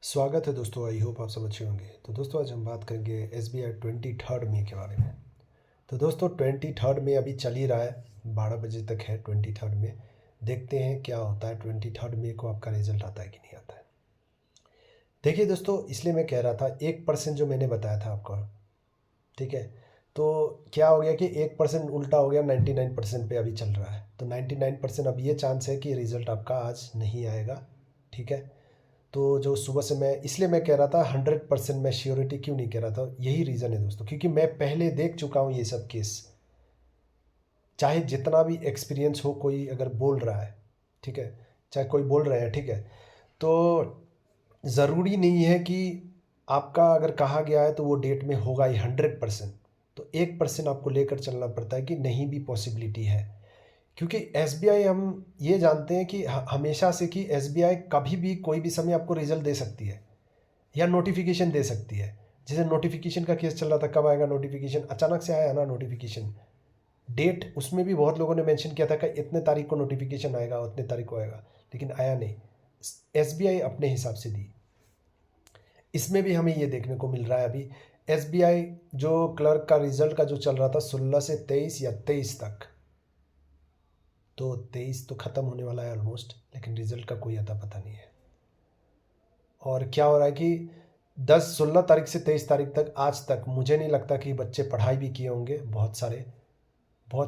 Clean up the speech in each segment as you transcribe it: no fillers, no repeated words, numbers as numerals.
स्वागत है दोस्तों। आई होप आप सब अच्छे होंगे। तो दोस्तों आज हम बात करेंगे SBI 23 मई के बारे में। तो दोस्तों 23 मई अभी चल ही रहा है, 12 बजे तक है 23 मई। देखते हैं क्या होता है 23 मई को आपका रिजल्ट आता है कि नहीं आता है। देखिए दोस्तों, इसलिए मैं कह रहा था 1% जो मैंने बताया था आपको, ठीक है, तो क्या हो गया कि 1% उल्टा हो गया, 99% पे अभी चल रहा है। तो 99% अब ये चांस है कि रिज़ल्ट आपका आज नहीं आएगा, ठीक है। तो जो सुबह से मैं इसलिए मैं कह रहा था 100% मैं श्योरिटी क्यों नहीं कह रहा था, यही रीज़न है दोस्तों, क्योंकि मैं पहले देख चुका हूँ ये सब केस। चाहे जितना भी एक्सपीरियंस हो, कोई अगर बोल रहा है, ठीक है, चाहे कोई बोल रहे हैं, ठीक है, तो ज़रूरी नहीं है कि आपका अगर कहा गया है तो वो डेट में होगा ही 100%। तो 1% आपको लेकर चलना पड़ता है कि नहीं भी पॉसिबिलिटी है। क्योंकि SBI हम ये जानते हैं कि हमेशा से कि SBI कभी भी कोई भी समय आपको रिजल्ट दे सकती है या नोटिफिकेशन दे सकती है। जैसे नोटिफिकेशन का केस चल रहा था, कब आएगा नोटिफिकेशन, अचानक से आया ना नोटिफिकेशन। डेट उसमें भी बहुत लोगों ने मेंशन किया था कि इतने तारीख को नोटिफिकेशन आएगा, उतने तारीख को आएगा, लेकिन आया नहीं। SBI अपने हिसाब से दी। इसमें भी हमें ये देखने को मिल रहा है अभी SBI जो क्लर्क का रिजल्ट का जो चल रहा था 16 से 23 या 23 तक, तो 23 तो ख़त्म होने वाला है ऑलमोस्ट, लेकिन रिज़ल्ट का कोई अता पता नहीं है। और क्या हो रहा है कि 16 तारीख से 23 तारीख तक, आज तक मुझे नहीं लगता कि बच्चे पढ़ाई भी किए होंगे। बहुत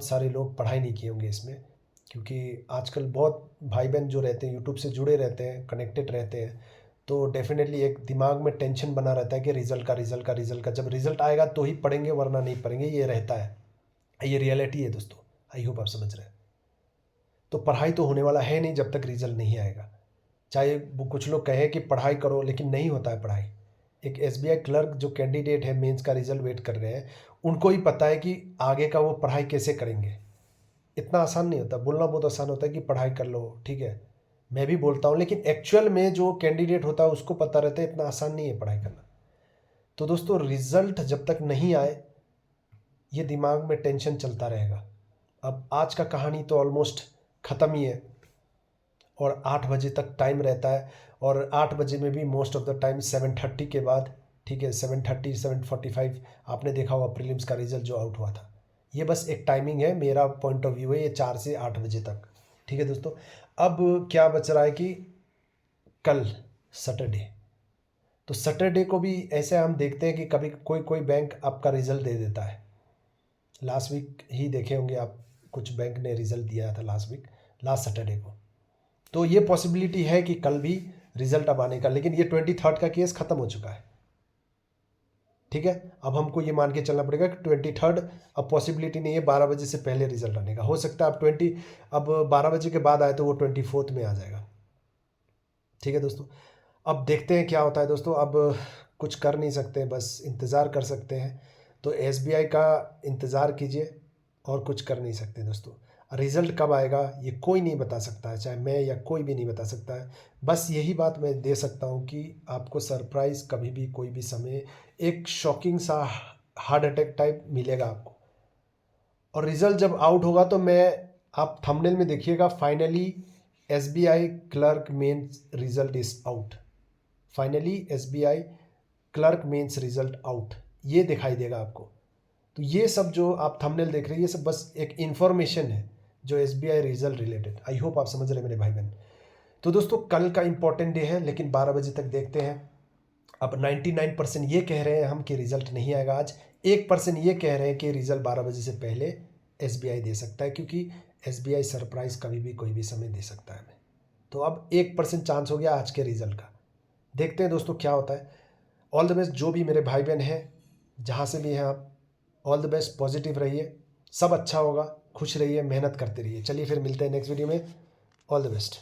सारे लोग पढ़ाई नहीं किए होंगे इसमें, क्योंकि आजकल बहुत भाई बहन जो रहते हैं यूट्यूब से जुड़े रहते हैं, कनेक्टेड रहते हैं, तो डेफिनेटली एक दिमाग में टेंशन बना रहता है कि रिज़ल्ट का जब रिज़ल्ट आएगा तो ही पढ़ेंगे, वरना नहीं पढ़ेंगे, ये रहता है। ये रियलिटी है दोस्तों। आई होप आप समझ रहे हैं। तो पढ़ाई तो होने वाला है नहीं जब तक रिजल्ट नहीं आएगा। चाहे वो कुछ लोग कहें कि पढ़ाई करो, लेकिन नहीं होता है पढ़ाई। एक SBI क्लर्क जो कैंडिडेट है, मेंस का रिजल्ट वेट कर रहे हैं, उनको ही पता है कि आगे का वो पढ़ाई कैसे करेंगे। इतना आसान नहीं होता। बोलना बहुत आसान होता है कि पढ़ाई कर लो, ठीक है, मैं भी बोलता हूँ, लेकिन एक्चुअल में जो कैंडिडेट होता है उसको पता रहता है इतना आसान नहीं है पढ़ाई करना। तो दोस्तों रिजल्ट जब तक नहीं आए, ये दिमाग में टेंशन चलता रहेगा। अब आज का कहानी तो ऑलमोस्ट ख़त्म ही है, और 8 बजे तक टाइम रहता है, और 8 बजे में भी मोस्ट ऑफ द टाइम 7:30 के बाद, ठीक है, 7:30 7:45 आपने देखा होगा प्रीलिम्स का रिजल्ट जो आउट हुआ था। ये बस एक टाइमिंग है, मेरा पॉइंट ऑफ व्यू है, ये 4 से 8 बजे तक, ठीक है दोस्तों। अब क्या बच रहा है कि कल सैटरडे, तो सैटरडे को भी ऐसे हम देखते हैं कि कभी कोई कोई बैंक आपका रिज़ल्ट दे देता है। लास्ट वीक ही देखे होंगे आप, कुछ बैंक ने रिज़ल्ट दिया था लास्ट वीक, लास्ट सैटरडे को। तो ये पॉसिबिलिटी है कि कल भी रिजल्ट अब आने का, लेकिन ये 23 का केस ख़त्म हो चुका है, ठीक है। अब हमको ये मान के चलना पड़ेगा कि 23 अब पॉसिबिलिटी नहीं है 12 बजे से पहले रिजल्ट आने का। हो सकता है अब 12 बजे के बाद आए तो वो 24 में आ जाएगा, ठीक है दोस्तों। अब देखते हैं क्या होता है दोस्तों। अब कुछ कर नहीं सकते, बस इंतज़ार कर सकते हैं। तो SBI का इंतज़ार कीजिए, और कुछ कर नहीं सकते दोस्तों। रिज़ल्ट कब आएगा ये कोई नहीं बता सकता है, चाहे मैं या कोई भी नहीं बता सकता है। बस यही बात मैं दे सकता हूँ कि आपको सरप्राइज़ कभी भी कोई भी समय एक शॉकिंग सा हार्ट अटैक टाइप मिलेगा आपको। और रिज़ल्ट जब आउट होगा तो आप थंबनेल में देखिएगा, finally SBI clerk mains result is out. Finally SBI clerk mains result out, ये दिखाई देगा आपको। तो ये सब जो आप थंबनेल देख रहे हैं, ये सब बस एक इन्फॉर्मेशन है जो SBI result related. I hope आप समझ रहे हैं मेरे भाई बहन। तो दोस्तों कल का इंपॉर्टेंट डे है, लेकिन 12 बजे तक देखते हैं। अब 99% ये कह रहे हैं हम कि रिजल्ट नहीं आएगा आज, 1% ये कह रहे हैं कि रिजल्ट 12 बजे से पहले SBI दे सकता है, क्योंकि SBI सरप्राइज़ कभी भी कोई भी समय दे सकता है हमें। तो अब 1% चांस हो गया आज के रिजल्ट का। देखते हैं दोस्तों क्या होता है। ऑल द बेस्ट जो भी मेरे भाई बहन हैं, जहाँ से भी हैं आप, ऑल द बेस्ट, पॉजिटिव रहिए, सब अच्छा होगा, खुश रहिए, मेहनत करते रहिए। चलिए फिर मिलते हैं नेक्स्ट वीडियो में। All the best.